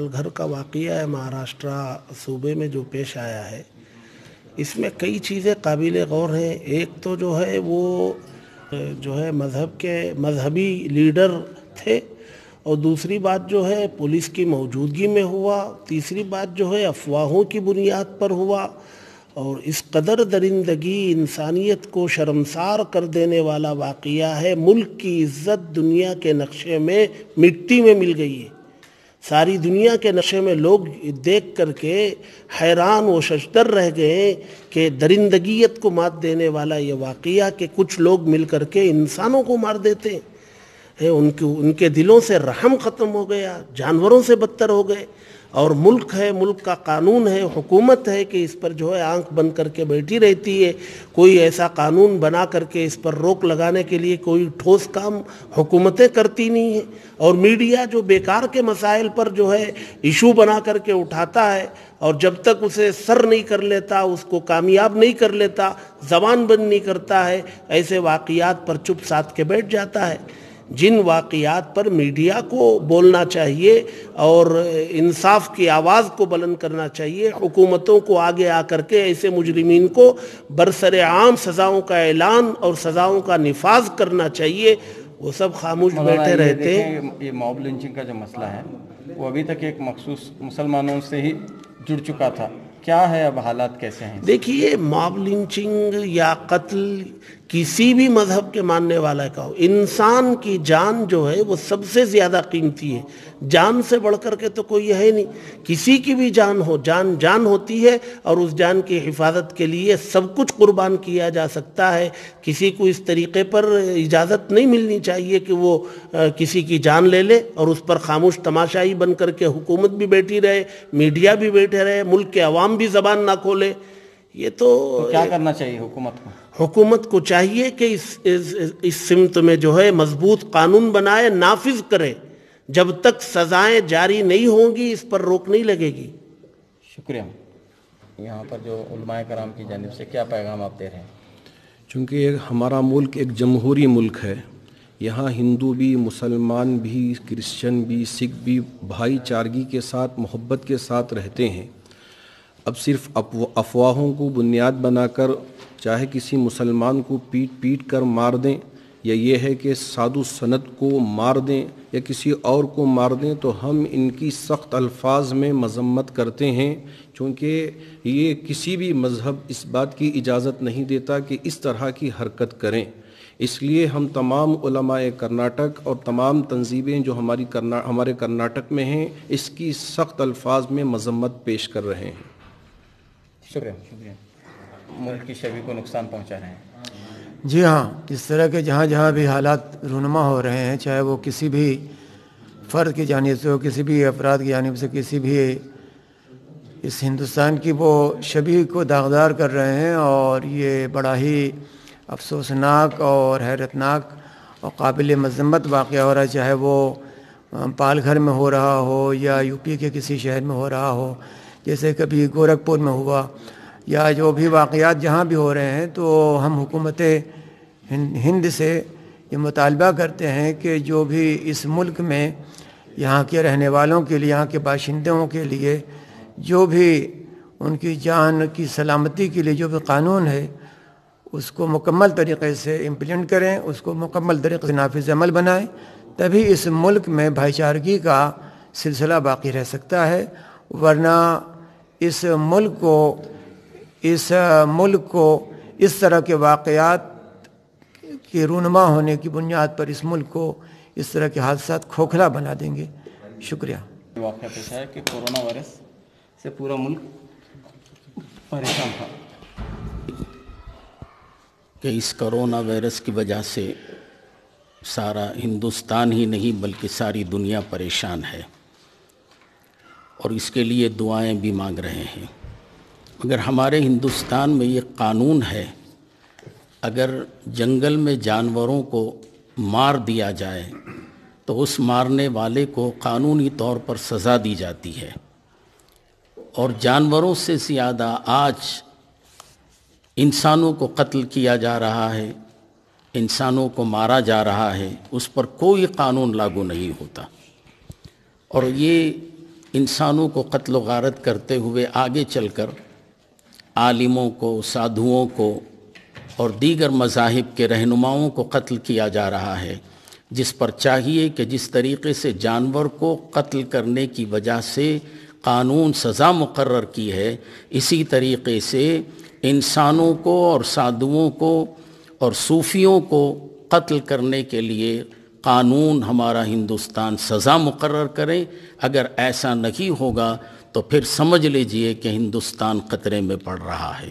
گھر کا واقعہ ہے مہاراشٹرا صوبے میں جو پیش آیا ہے، اس میں کئی چیزیں قابل غور ہیں۔ ایک تو جو ہے وہ مذہب کے مذہبی لیڈر تھے، اور دوسری بات جو ہے پولیس کی موجودگی میں ہوا، تیسری بات جو ہے افواہوں کی بنیاد پر ہوا، اور اس قدر درندگی انسانیت کو شرمسار کر دینے والا واقعہ ہے۔ ملک کی عزت دنیا کے نقشے میں مٹی میں مل گئی ہے۔ ساری دنیا کے نقشے میں لوگ دیکھ کر کے حیران و ششدر رہ گئے کہ درندگیت کو مات دینے والا یہ واقعہ کہ کچھ لوگ مل کر کے انسانوں کو مار دیتے ہیں۔ ان کے دلوں سے رحم ختم ہو گیا، جانوروں سے بدتر ہو گئے۔ اور ملک ہے، ملک کا قانون ہے، حکومت ہے کہ اس پر جو ہے آنکھ بند کر کے بیٹھی رہتی ہے۔ کوئی ایسا قانون بنا کر کے اس پر روک لگانے کے لیے کوئی ٹھوس کام حکومتیں کرتی نہیں ہیں۔ اور میڈیا جو بیکار کے مسائل پر جو ہے ایشو بنا کر کے اٹھاتا ہے، اور جب تک اسے سر نہیں کر لیتا، اس کو کامیاب نہیں کر لیتا، زبان بند نہیں کرتا ہے، ایسے واقعات پر چپ سادھ کے بیٹھ جاتا ہے۔ جن واقعات پر میڈیا کو بولنا چاہیے اور انصاف کی آواز کو بلند کرنا چاہیے، حکومتوں کو آگے آ کر کے ایسے مجرمین کو برسر عام سزاؤں کا اعلان اور سزاؤں کا نفاذ کرنا چاہیے، وہ سب خاموش بیٹھے رہتے ہیں۔ یہ موب لنچنگ کا جو مسئلہ ہے وہ ابھی تک ایک مخصوص مسلمانوں سے ہی جڑ چکا تھا، کیا ہے اب حالات کیسے ہیں؟ دیکھیے، موب لنچنگ یا قتل کسی بھی مذہب کے ماننے والا کا ہو، انسان کی جان جو ہے وہ سب سے زیادہ قیمتی ہے۔ جان سے بڑھ کر کے تو کوئی ہے نہیں۔ کسی کی بھی جان ہو، جان ہوتی ہے، اور اس جان کی حفاظت کے لیے سب کچھ قربان کیا جا سکتا ہے۔ کسی کو اس طریقے پر اجازت نہیں ملنی چاہیے کہ وہ کسی کی جان لے لے اور اس پر خاموش تماشائی بن کر کے حکومت بھی بیٹھی رہے، میڈیا بھی بیٹھے رہے، ملک کے عوام بھی زبان نہ کھولے۔ یہ تو کیا کرنا چاہیے حکومت کو؟ حکومت کو چاہیے کہ اس سمت میں جو ہے مضبوط قانون بنائے، نافذ کرے۔ جب تک سزائیں جاری نہیں ہوں گی اس پر روک نہیں لگے گی۔ شکریہ۔ یہاں پر جو علماء کرام کی جانب سے کیا پیغام آپ دے رہے ہیں؟ چونکہ ہمارا ملک ایک جمہوری ملک ہے، یہاں ہندو بھی، مسلمان بھی، کرسچن بھی، سکھ بھی بھائی چارگی کے ساتھ، محبت کے ساتھ رہتے ہیں۔ اب صرف افواہوں کو بنیاد بنا کر چاہے کسی مسلمان کو پیٹ کر مار دیں، یا یہ ہے کہ سادھو سنت کو مار دیں یا کسی اور کو مار دیں، تو ہم ان کی سخت الفاظ میں مذمت کرتے ہیں، چونکہ یہ کسی بھی مذہب اس بات کی اجازت نہیں دیتا کہ اس طرح کی حرکت کریں۔ اس لیے ہم تمام علماء کرناٹک اور تمام تنظیمیں جو ہمارے کرناٹک میں ہیں، اس کی سخت الفاظ میں مذمت پیش کر رہے ہیں۔ شکریہ۔ ملک کی شبیہ کو نقصان پہنچا رہے ہیں۔ جی ہاں، اس طرح کے جہاں بھی حالات رونما ہو رہے ہیں، چاہے وہ کسی بھی فرد کی جانب سے ہو، کسی بھی افراد کی جانب سے، کسی بھی اس ہندوستان کی وہ شبیہ کو داغدار کر رہے ہیں، اور یہ بڑا ہی افسوسناک اور حیرتناک اور قابل مذمت واقعہ ہو رہا ہے، چاہے وہ پال گھر میں ہو رہا ہو یا یو پی کے کسی شہر میں ہو رہا ہو، جیسے کبھی گورکھپور میں ہوا، یا جو بھی واقعات جہاں بھی ہو رہے ہیں۔ تو ہم حکومت ہند سے یہ مطالبہ کرتے ہیں کہ جو بھی اس ملک میں یہاں کے رہنے والوں کے لیے، یہاں کے باشندوں کے لیے جو بھی ان کی جان کی سلامتی کے لیے جو بھی قانون ہے، اس کو مکمل طریقے سے امپلیمنٹ کریں، اس کو مکمل طریقے سے نافذ عمل بنائیں، تبھی اس ملک میں بھائی چارگی کا سلسلہ باقی رہ سکتا ہے۔ ورنہ اس ملک کو اس طرح کے واقعات کے رونما ہونے کی بنیاد پر اس ملک کو اس طرح کے حادثات کھوکھلا بنا دیں گے۔ شکریہ۔ واقعہ پیش ہے کہ کورونا وائرس سے پورا ملک پریشان تھا، کہ اس کرونا وائرس کی وجہ سے سارا ہندوستان ہی نہیں بلکہ ساری دنیا پریشان ہے، اور اس کے لیے دعائیں بھی مانگ رہے ہیں۔ مگر ہمارے ہندوستان میں یہ قانون ہے، اگر جنگل میں جانوروں کو مار دیا جائے تو اس مارنے والے کو قانونی طور پر سزا دی جاتی ہے، اور جانوروں سے زیادہ آج انسانوں کو قتل کیا جا رہا ہے، انسانوں کو مارا جا رہا ہے، اس پر کوئی قانون لاگو نہیں ہوتا۔ اور یہ انسانوں کو قتل و غارت کرتے ہوئے آگے چل کر عالموں کو، سادھوؤں کو اور دیگر مذاہب کے رہنماؤں کو قتل کیا جا رہا ہے، جس پر چاہیے کہ جس طریقے سے جانور کو قتل کرنے کی وجہ سے قانون سزا مقرر کی ہے، اسی طریقے سے انسانوں کو اور سادھوؤں کو اور صوفیوں کو قتل کرنے کے لیے قانون ہمارا ہندوستان سزا مقرر کرے۔ اگر ایسا نہیں ہوگا تو پھر سمجھ لیجئے کہ ہندوستان خطرے میں پڑ رہا ہے۔